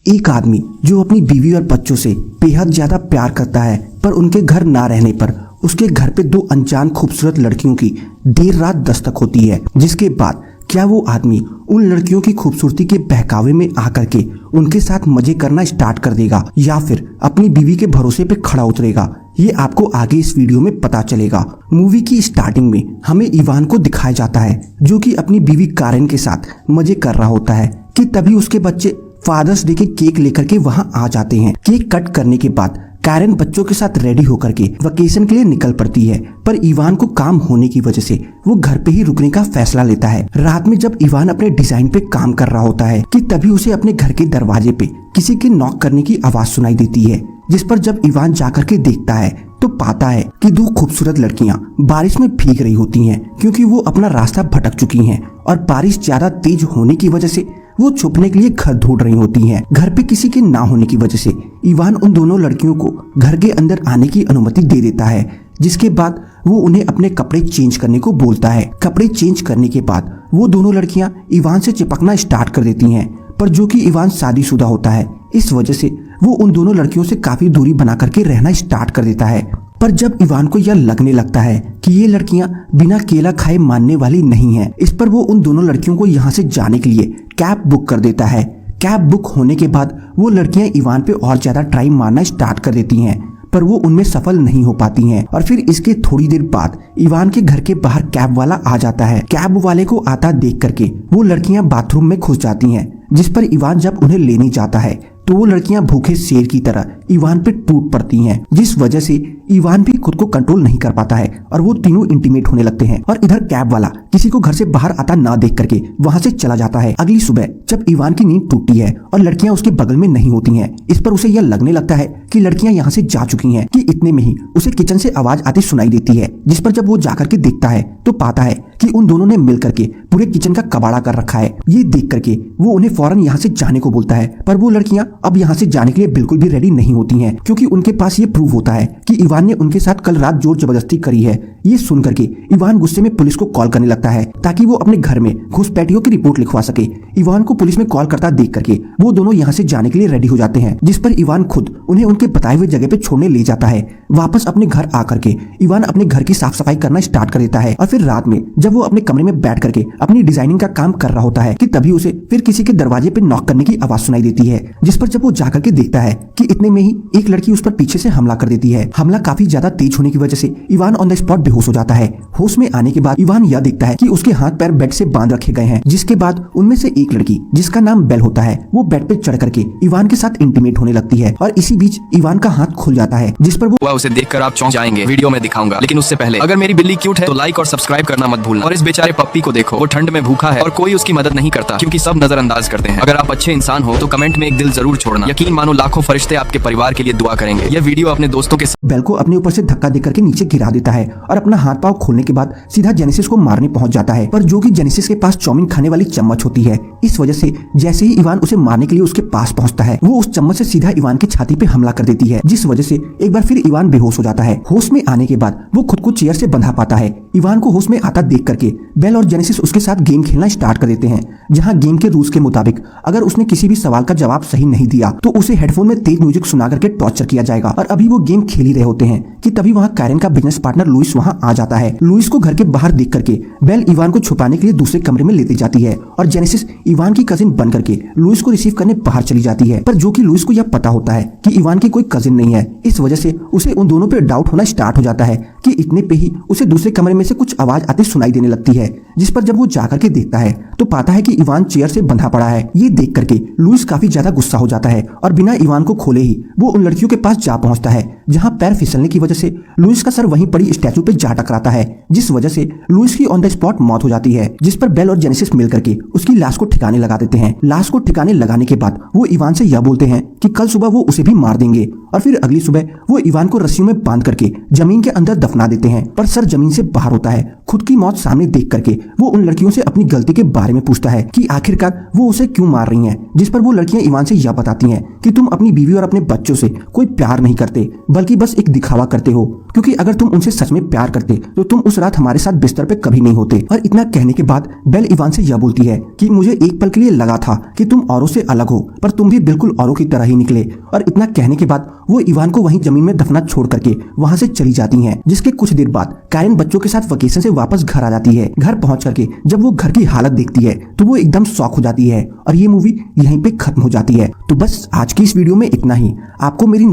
एक आदमी जो अपनी बीवी और बच्चों से बेहद ज्यादा प्यार करता है, पर उनके घर ना रहने पर उसके घर पे दो अनजान खूबसूरत लड़कियों की देर रात दस्तक होती है। जिसके बाद क्या वो आदमी उन लड़कियों की खूबसूरती के बहकावे में आकर के उनके साथ मजे करना स्टार्ट कर देगा या फिर अपनी बीवी के भरोसे पे खड़ा उतरेगा, ये आपको आगे इस वीडियो में पता चलेगा। मूवी की स्टार्टिंग में हमें इवान को दिखाया जाता है जो कि अपनी बीवी कारेन के साथ मजे कर रहा होता है कि तभी उसके बच्चे फादर्स डे के केक लेकर के वहां आ जाते हैं। केक कट करने के बाद कारेन बच्चों के साथ रेडी होकर के वेकेशन के लिए निकल पड़ती है, पर इवान को काम होने की वजह से वो घर पे ही रुकने का फैसला लेता है। रात में जब इवान अपने डिजाइन पे काम कर रहा होता है कि तभी उसे अपने घर के दरवाजे पे किसी के नॉक करने की आवाज सुनाई देती है, जिस पर जब इवान जाकर के देखता है तो पाता है कि दो खूबसूरत लड़कियां बारिश में भीग रही होती हैं क्योंकि वो अपना रास्ता भटक चुकी हैं और बारिश ज्यादा तेज होने की वजह से वो छुपने के लिए घर ढूंढ रही होती हैं। घर पे किसी के ना होने की वजह से इवान उन दोनों लड़कियों को घर के अंदर आने की अनुमति दे देता है, जिसके बाद वो उन्हें अपने कपड़े चेंज करने को बोलता है। कपड़े चेंज करने के बाद वो दोनों लड़कियां इवान से चिपकना स्टार्ट कर देती हैं, पर जो कि इवान शादीशुदा होता है, इस वजह से वो उन दोनों लड़कियों से काफी दूरी बना करके रहना स्टार्ट कर देता है। पर जब इवान को यह लगने लगता है कि ये लड़कियां बिना केला खाए मानने वाली नहीं हैं, इस पर वो उन दोनों लड़कियों को यहाँ से जाने के लिए कैब बुक कर देता है। कैब बुक होने के बाद वो लड़कियां इवान पे और ज्यादा ट्राई मारना स्टार्ट कर देती हैं, पर वो उनमें सफल नहीं हो पाती हैं। और फिर इसके थोड़ी देर बाद इवान के घर के बाहर कैब वाला आ जाता है। कैब वाले को आता देख करके वो लड़कियां बाथरूम में घुस जाती हैं, जिस पर इवान जब उन्हें लेने जाता है तो वो लड़कियां भूखे शेर की तरह इवान पे टूट पड़ती हैं, जिस वजह से इवान भी खुद को कंट्रोल नहीं कर पाता है और वो तीनों इंटीमेट होने लगते हैं। और इधर कैब वाला किसी को घर से बाहर आता ना देख करके वहां से चला जाता है। अगली सुबह जब इवान की नींद टूटती है और लड़कियां उसके बगल में नहीं होती हैं, इस पर उसे यह लगने लगता है कि लड़कियां यहाँ से जा चुकी हैं कि इतने में ही उसे किचन से आवाज आती सुनाई देती है, जिस पर जब वो जाकर के देखता है तो पाता है कि उन दोनों ने मिल करके पूरे किचन का कबाड़ा कर रखा है। ये देख करके वो उन्हें फौरन यहाँ से जाने को बोलता है, पर वो लड़कियां अब यहाँ से जाने के लिए बिल्कुल भी रेडी नहीं होती हैं क्योंकि उनके पास ये प्रूफ होता है कि इवान ने उनके साथ कल रात जोर जबरदस्ती करी है। ये सुन करके इवान गुस्से में पुलिस को कॉल करने लगता है ताकि वो अपने घर में घुसपैठियों की रिपोर्ट लिखवा सके। इवान को पुलिस में कॉल करता देख करके वो दोनों यहाँ से जाने के लिए रेडी हो जाते हैं, जिस पर इवान खुद उन्हें उनके बताए हुए जगह पे छोड़ने ले जाता है। वापस अपने घर आकर के इवान अपने घर की साफ सफाई करना स्टार्ट कर देता है और फिर रात में जब वो अपने कमरे में बैठ करके अपनी डिजाइनिंग का काम कर रहा होता है कि तभी उसे फिर किसी के दरवाजे पे नॉक करने की आवाज सुनाई देती है, जिस पर जब वो जाकर के देखता है कि इतने में ही एक लड़की उस पर पीछे से हमला कर देती है। हमला काफी ज्यादा तेज होने की वजह से इवान ऑन द स्पॉट बेहोश हो जाता है। होश में आने के बाद इवान यह देखता है कि उसके हाथ पैर बेड से बांध रखे गए हैं, जिसके बाद उनमें से एक लड़की जिसका नाम बेल होता है वो बेड पे चढ़ करके इवान के साथ इंटीमेट होने लगती है और इसी बीच इवान का हाथ खुल जाता है, जिस पर वो उसे देखकर आप चौंक जाएंगे। वीडियो में दिखाऊंगा, लेकिन उससे पहले अगर मेरी बिल्ली क्यूट है तो लाइक और सब्सक्राइब करना मत भूलना। और इस बेचारे पप्पी को देखो, वो ठंड में भूखा है और कोई उसकी मदद नहीं करता क्योंकि सब नजरअंदाज करते हैं। अगर आप अच्छे इंसान हो तो कमेंट में एक दिल जरूर छोड़ना। यकीन मानो लाखों फरिश्ते आपके परिवार के लिए दुआ करेंगे। यह वीडियो अपने दोस्तों के बेल को अपने ऊपर से धक्का देकर के नीचे गिरा देता है और अपना हाथ पांव खोलने के बाद सीधा जेनेसिस को मारने पहुंच जाता है, पर जो कि जेनेसिस के पास चाउमीन खाने वाली चम्मच होती है। इस वजह से जैसे ही इवान उसे मारने के लिए उसके पास पहुंचता है, वो उस चम्मच से सीधा इवान की छाती पे हमला कर देती है, जिस वजह से एक बार फिर इवान बेहोश हो जाता है। होश में आने के बाद वो खुद को चेयर से बंधा पाता है। इवान को होश में आता देख करके बेल और जेनेसिस उसके साथ गेम खेलना स्टार्ट कर देते हैं, जहाँ गेम के रूल्स के मुताबिक अगर उसने किसी भी सवाल का जवाब सही नहीं दिया तो उसे हेडफोन में तेज म्यूजिक सुना करके टॉर्चर किया जाएगा। और अभी वो गेम खेल ही रहे होते हैं कि तभी वहाँ कारेन का बिजनेस पार्टनर लुइस वहाँ आ जाता है। लुइस को घर के बाहर देख करके बेल इवान को छुपाने के लिए दूसरे कमरे में लेती जाती है और जेनेसिस इवान की कजिन बन करके लुइस को रिसीव करने बाहर चली जाती है, पर जो कि लुइस को यह पता होता है कि इवान की कोई कजिन नहीं है। इस वजह से उसे उन दोनों पे डाउट होना स्टार्ट हो जाता है कि इतने पे ही उसे दूसरे कमरे में से कुछ आवाज आती सुनाई देने लगती है, जिस पर जब वो जाकर के देखता है तो पाता है कि इवान चेयर से बंधा पड़ा है। ये देख करके लुइस काफी ज्यादा गुस्सा हो जाता है और बिना इवान को खोले ही वो उन लड़कियों के पास जा पहुंचता है, जहां पैर फिसलने की वजह से लुइस का सर वहीं पड़ी स्टैचू पे जा टकराता है, जिस वजह से लुइस की ऑन द स्पॉट मौत हो जाती है। जिस पर बेल और जेनेसिस मिल करके उसकी लाश को ठिकाने लगा देते हैं। लाश को ठिकाने लगाने के बाद वो इवान से यह बोलते हैं कि कल सुबह वो उसे भी मार देंगे और फिर अगली सुबह वो इवान को रस्सियों में बांध करके जमीन के अंदर दफना देते हैं। पर सर जमीन से बाहर होता है। खुद की मौत सामने देख करके वो उन लड़कियों से अपनी गलती के बारे में पूछता है कि आखिरकार वो उसे क्यों मार रही हैं, जिस पर वो लड़कियां इवान से यह बताती हैं कि तुम अपनी बीवी और अपने बच्चों से कोई प्यार नहीं करते बल्कि बस एक दिखावा करते हो, क्योंकि अगर तुम उनसे सच में प्यार करते तो तुम उस रात हमारे साथ बिस्तर पे कभी नहीं होते। और इतना कहने के बाद बेल इवान से यह बोलती है कि मुझे एक पल के लिए लगा था कि तुम औरों से अलग हो, पर तुम भी बिल्कुल औरों की तरह ही निकले। और इतना कहने के बाद वो इवान को वहीं जमीन में दफना छोड़ करके वहां से चली जाती हैं। जिसके कुछ देर बाद कैरन बच्चों के साथ वेकेशन से वापस घर आ जाती है। घर पहुंच करके जब वो घर की हालत देखती है तो वो एकदम शॉक हो जाती है और ये मूवी यहीं पे खत्म हो जाती है। तो बस आज की इस वीडियो में इतना ही। आपको मेरी